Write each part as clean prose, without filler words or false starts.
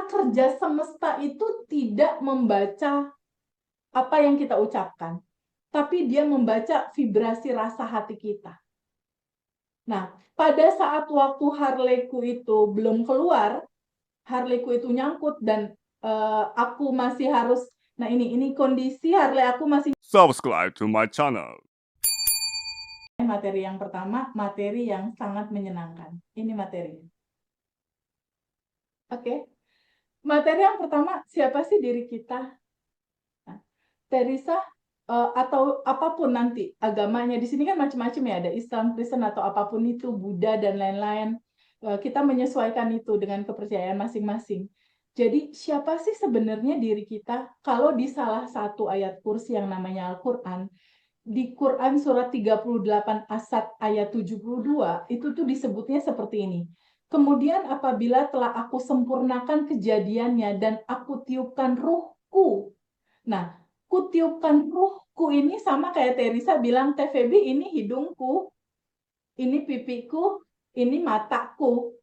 kerja semesta itu tidak membaca apa yang kita ucapkan, tapi dia membaca vibrasi rasa hati kita. Nah, pada saat waktu Harleyku itu belum keluar, Harleyku itu nyangkut dan aku masih harus, nah ini kondisi Harley aku masih. Subscribe to my channel. Materi yang pertama, materi yang sangat menyenangkan. Ini materinya. Oke. Materi yang pertama, siapa sih diri kita? Nah, Teresa atau apapun nanti agamanya, di sini kan macam-macam ya, ada Islam, Kristen atau apapun itu, Buddha dan lain-lain. Kita menyesuaikan itu dengan kepercayaan masing-masing. Jadi siapa sih sebenarnya diri kita? Kalau di salah satu ayat kursi yang namanya Al-Quran, di Quran surat 38 Asad ayat 72, itu tuh disebutnya seperti ini. Kemudian apabila telah aku sempurnakan kejadiannya dan aku tiupkan ruhku. Nah, kutiupkan ruhku ini sama kayak Teresa bilang, Teh Feby ini hidungku, ini pipiku, ini mataku.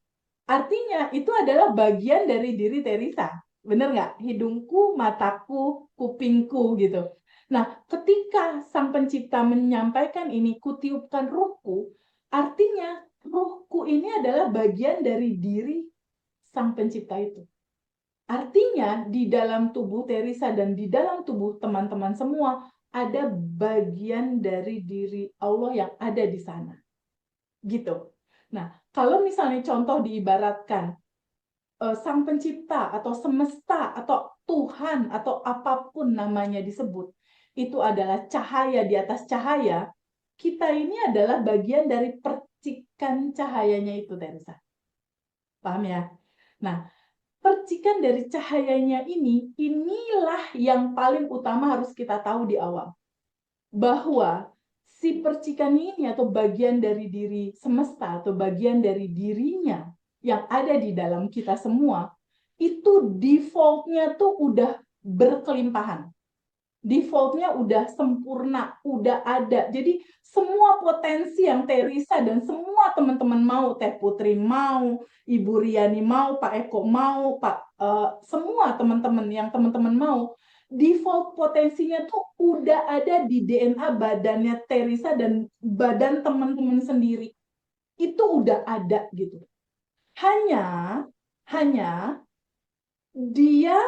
Artinya itu adalah bagian dari diri Teresa. Bener nggak? Hidungku, mataku, kupingku gitu. Nah, ketika Sang Pencipta menyampaikan ini, kutiupkan ruhku, artinya ruhku ini adalah bagian dari diri Sang Pencipta itu. Artinya di dalam tubuh Teresa dan di dalam tubuh teman-teman semua ada bagian dari diri Allah yang ada di sana. Gitu. Nah, kalau misalnya contoh diibaratkan Sang Pencipta atau semesta atau Tuhan atau apapun namanya disebut, itu adalah cahaya di atas cahaya, kita ini adalah bagian dari percikan cahayanya itu, Teresa. Paham ya? Nah, percikan dari cahayanya inilah yang paling utama harus kita tahu di awal. Bahwa si percikan ini atau bagian dari diri semesta atau bagian dari dirinya yang ada di dalam kita semua, itu defaultnya tuh udah berkelimpahan. Defaultnya udah sempurna, udah ada. Jadi semua potensi yang Teresa dan semua teman-teman mau, Teh Putri mau, Ibu Riani mau, Pak Eko mau, semua teman-teman yang teman-teman mau, default potensinya tuh udah ada di DNA badannya Teresa dan badan teman-teman sendiri. Itu udah ada gitu. Hanya dia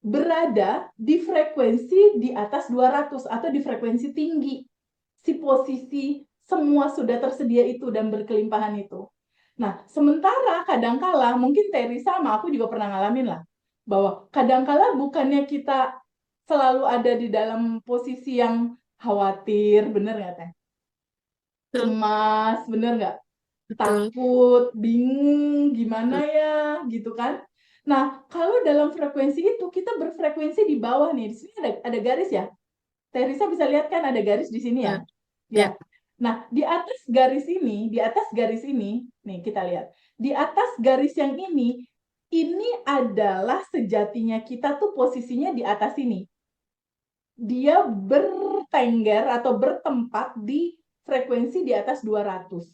berada di frekuensi di atas 200 atau di frekuensi tinggi. Si posisi semua sudah tersedia itu dan berkelimpahan itu. Nah, sementara kadangkala mungkin Teresa sama aku juga pernah ngalamin lah, bahwa kadangkala bukannya kita selalu ada di dalam posisi yang khawatir, bener nggak Teh? Cemas, bener nggak? Betul. Takut, bingung, gimana ya, gitu kan? Nah, kalau dalam frekuensi itu kita berfrekuensi di bawah nih. Di sini ada garis ya. Teresa bisa lihat kan ada garis di sini ya? Ya. Ya. Nah, di atas garis ini, nih kita lihat. Di atas garis yang ini adalah sejatinya kita tuh posisinya di atas ini. Dia bertengger atau bertempat di frekuensi di atas 200.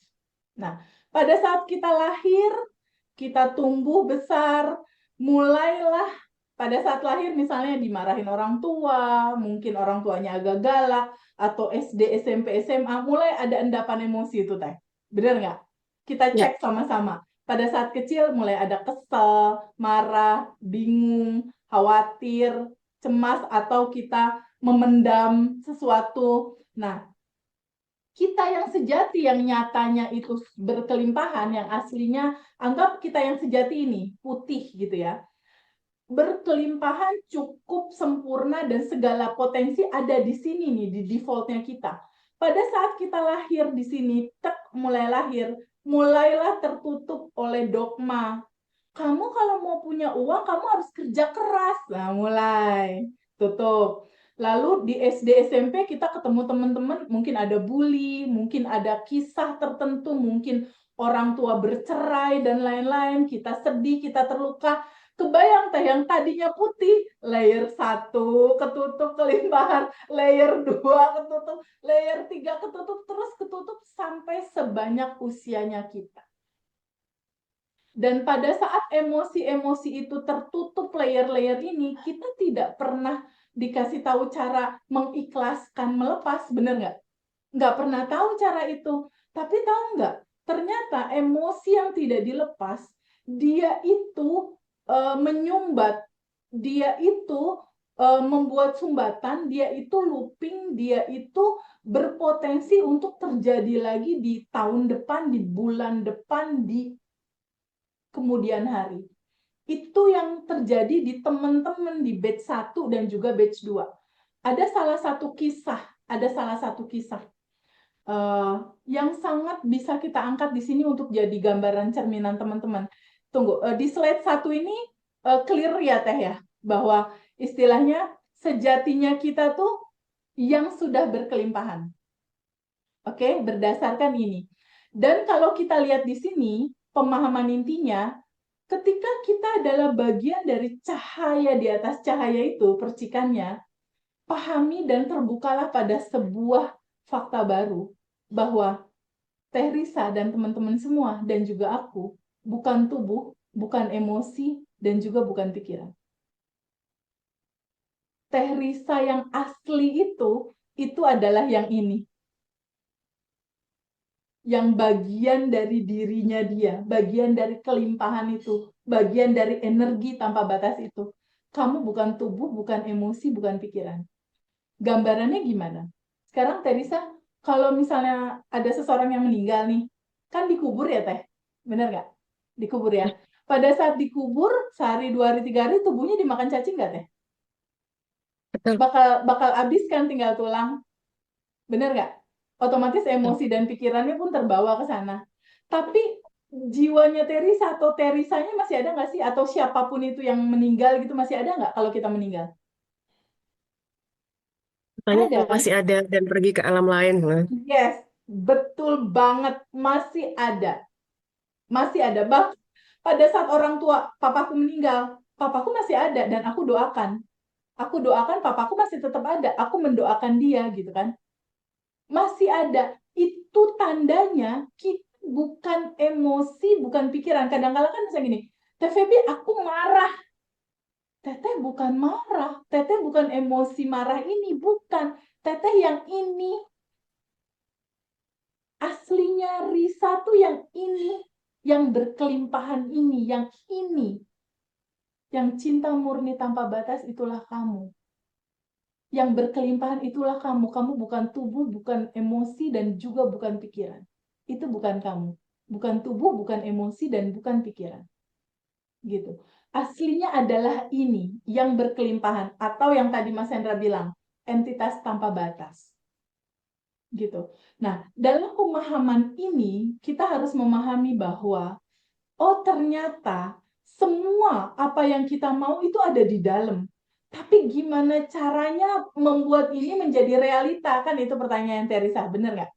Nah, pada saat kita lahir, kita tumbuh besar, mulailah pada saat lahir misalnya dimarahin orang tua, mungkin orang tuanya agak galak, atau SD, SMP, SMA, mulai ada endapan emosi itu, Teh. Bener nggak? Kita Ya. cek sama-sama. Pada saat kecil mulai ada kesel, marah, bingung, khawatir, cemas, atau kita memendam sesuatu. Nah, kita yang sejati, yang nyatanya itu berkelimpahan, yang aslinya, anggap kita yang sejati ini, putih gitu ya, berkelimpahan, cukup sempurna, dan segala potensi ada di sini nih, di defaultnya kita. Pada saat kita lahir di sini, mulai lahir, mulailah tertutup oleh dogma. Kamu kalau mau punya uang, kamu harus kerja keras. Nah, mulai tutup. Lalu di SD SMP kita ketemu teman-teman, mungkin ada bully, mungkin ada kisah tertentu, mungkin orang tua bercerai dan lain-lain, kita sedih, kita terluka. Kebayang Teh yang tadinya putih, layer 1 ketutup kelimpahan, layer 2 ketutup, layer 3 ketutup, terus ketutup sampai sebanyak usianya kita. Dan pada saat emosi-emosi itu tertutup layer-layer ini, kita tidak pernah dikasih tahu cara mengikhlaskan, melepas, bener nggak? Nggak pernah tahu cara itu. Tapi tahu nggak? Ternyata emosi yang tidak dilepas, dia itu menyumbat, dia itu membuat sumbatan, dia itu looping, dia itu berpotensi untuk terjadi lagi di tahun depan, di bulan depan, di kemudian hari. Itu yang terjadi di teman-teman di batch 1 dan juga batch 2. Ada salah satu kisah yang sangat bisa kita angkat di sini untuk jadi gambaran cerminan teman-teman. Tunggu, di slide 1 ini clear ya Teh ya, bahwa istilahnya sejatinya kita tuh yang sudah berkelimpahan. Oke, berdasarkan ini. Dan kalau kita lihat di sini, pemahaman intinya, ketika kita adalah bagian dari cahaya di atas cahaya itu, percikannya, pahami dan terbukalah pada sebuah fakta baru, bahwa Teh Risa dan teman-teman semua, dan juga aku, bukan tubuh, bukan emosi, dan juga bukan pikiran. Teh Risa yang asli itu adalah yang ini. Yang bagian dari dirinya dia, bagian dari kelimpahan itu, bagian dari energi tanpa batas itu. Kamu bukan tubuh, bukan emosi, bukan pikiran. Gambarannya gimana? Sekarang Teh Risa, kalau misalnya ada seseorang yang meninggal nih, kan dikubur ya Teh? Bener nggak? Dikubur ya. Pada saat dikubur, sehari, 2 hari, 3 hari, tubuhnya dimakan cacing nggak Teh? Betul. Bakal habis kan tinggal tulang. Bener nggak? Otomatis emosi dan pikirannya pun terbawa ke sana. Tapi jiwanya Teresa atau Terisanya masih ada nggak sih? Atau siapapun itu yang meninggal gitu masih ada nggak kalau kita meninggal? Katanya Ada kan? masih ada dan pergi ke alam lain. Nah, Yes, betul banget. Masih ada. Masih ada. Bahkan pada saat orang tua papaku meninggal, papaku masih ada dan aku doakan. Aku doakan papaku masih tetap ada. Aku mendoakan dia gitu kan. Masih ada. Itu tandanya kita bukan emosi, bukan pikiran. Kadang-kadang kan misalnya gini, Teh Febi, aku marah. Teteh bukan marah. Teteh bukan emosi marah ini. Bukan. Teteh yang ini. Aslinya Risa tuh yang ini. Yang berkelimpahan ini. Yang ini. Yang cinta murni tanpa batas itulah kamu. Yang berkelimpahan itulah kamu. Kamu bukan tubuh, bukan emosi, dan juga bukan pikiran. Itu bukan kamu. Bukan tubuh, bukan emosi, dan bukan pikiran. Gitu. Aslinya adalah ini yang berkelimpahan. Atau yang tadi Mas Hendra bilang, entitas tanpa batas. Gitu. Nah, dalam pemahaman ini, kita harus memahami bahwa, oh ternyata semua apa yang kita mau itu ada di dalam. Tapi gimana caranya membuat ini menjadi realita? Kan itu pertanyaan Teresa, bener nggak?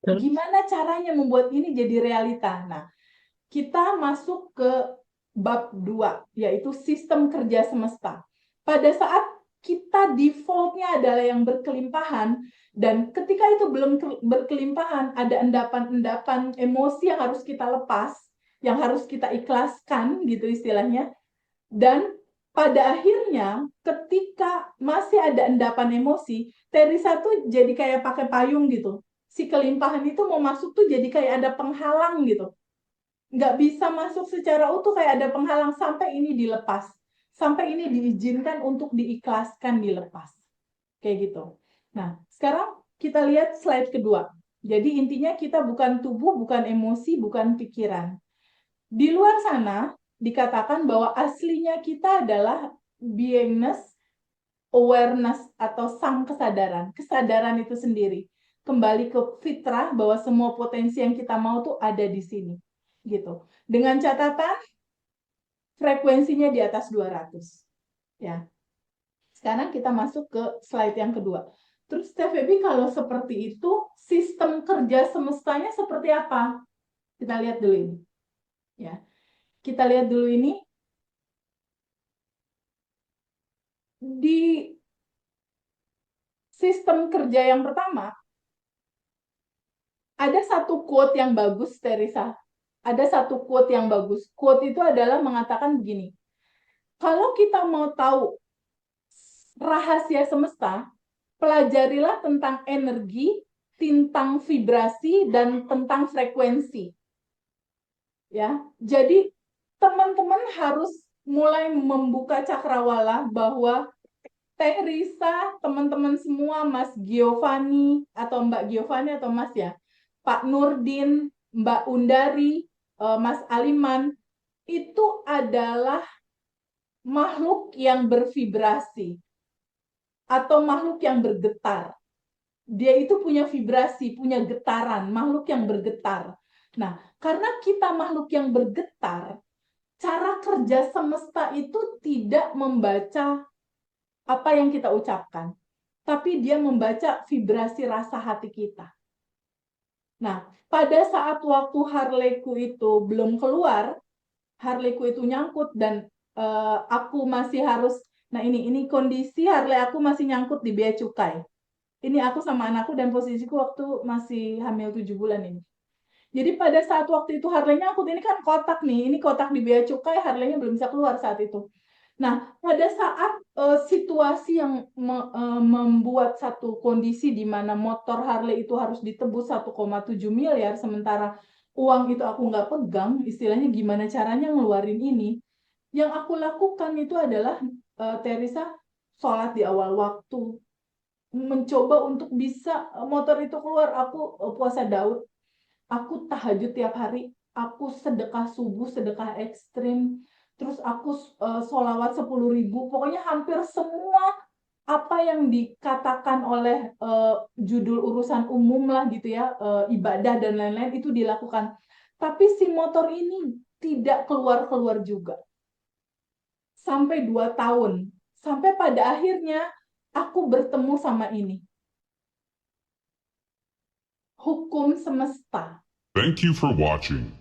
betul. Gimana caranya membuat ini jadi realita? Nah, kita masuk ke bab 2, yaitu sistem kerja semesta. Pada saat kita defaultnya adalah yang berkelimpahan, dan ketika itu belum berkelimpahan, ada endapan-endapan emosi yang harus kita lepas, yang harus kita ikhlaskan, gitu istilahnya. Dan pada akhirnya, ketika masih ada endapan emosi, Teresa tuh jadi kayak pakai payung gitu. Si kelimpahan itu mau masuk tuh jadi kayak ada penghalang gitu. Nggak bisa masuk secara utuh, kayak ada penghalang sampai ini dilepas. Sampai ini diizinkan untuk diikhlaskan, dilepas. Kayak gitu. Nah, sekarang kita lihat slide kedua. Jadi intinya kita bukan tubuh, bukan emosi, bukan pikiran. Di luar sana dikatakan bahwa aslinya kita adalah beingness, awareness atau sang kesadaran. Kesadaran itu sendiri. Kembali ke fitrah bahwa semua potensi yang kita mau tuh ada di sini. Gitu. Dengan catatan frekuensinya di atas 200. Ya. Sekarang kita masuk ke slide yang kedua. Terus Teh Febi, kalau seperti itu, sistem kerja semestanya seperti apa? Kita lihat dulu ini. Ya. Kita lihat dulu ini. Di sistem kerja yang pertama, ada satu quote yang bagus, Teresa. ada satu quote yang bagus. Quote itu adalah mengatakan begini, kalau kita mau tahu rahasia semesta, pelajarilah tentang energi, tentang vibrasi, dan tentang frekuensi. Ya, jadi teman-teman harus mulai membuka cakrawala bahwa Teh Risa, teman-teman semua, Mas Giovanni atau Mbak Giovanni atau Mas ya, Pak Nurdin, Mbak Undari, Mas Aliman, itu adalah makhluk yang bervibrasi atau makhluk yang bergetar. Dia itu punya vibrasi, punya getaran, makhluk yang bergetar. Nah, karena kita makhluk yang bergetar, cara kerja semesta itu tidak membaca apa yang kita ucapkan, tapi dia membaca vibrasi rasa hati kita. Nah, pada saat waktu Harley-ku itu belum keluar, Harley-ku itu nyangkut dan aku masih harus, nah ini kondisi Harley aku masih nyangkut di bea cukai. Ini aku sama anakku dan posisiku waktu masih hamil 7 bulan ini. Jadi pada saat waktu itu Harley-nya nyangkut, ini kan kotak nih, ini kotak di bea cukai, Harley-nya belum bisa keluar saat itu. Nah, pada saat situasi yang membuat satu kondisi di mana motor Harley itu harus ditebus 1,7 miliar, sementara uang itu aku nggak pegang, istilahnya gimana caranya ngeluarin ini. Yang aku lakukan itu adalah, Teresa, sholat di awal waktu, mencoba untuk bisa motor itu keluar. Aku puasa Daud, aku tahajud tiap hari, aku sedekah subuh, sedekah ekstrim, terus aku sholawat 10.000, pokoknya hampir semua apa yang dikatakan oleh judul urusan umum lah gitu ya, ibadah dan lain-lain itu dilakukan. Tapi si motor ini tidak keluar-keluar juga. Sampai 2 tahun. Sampai pada akhirnya aku bertemu sama ini. Hukum semesta. Thank you for watching.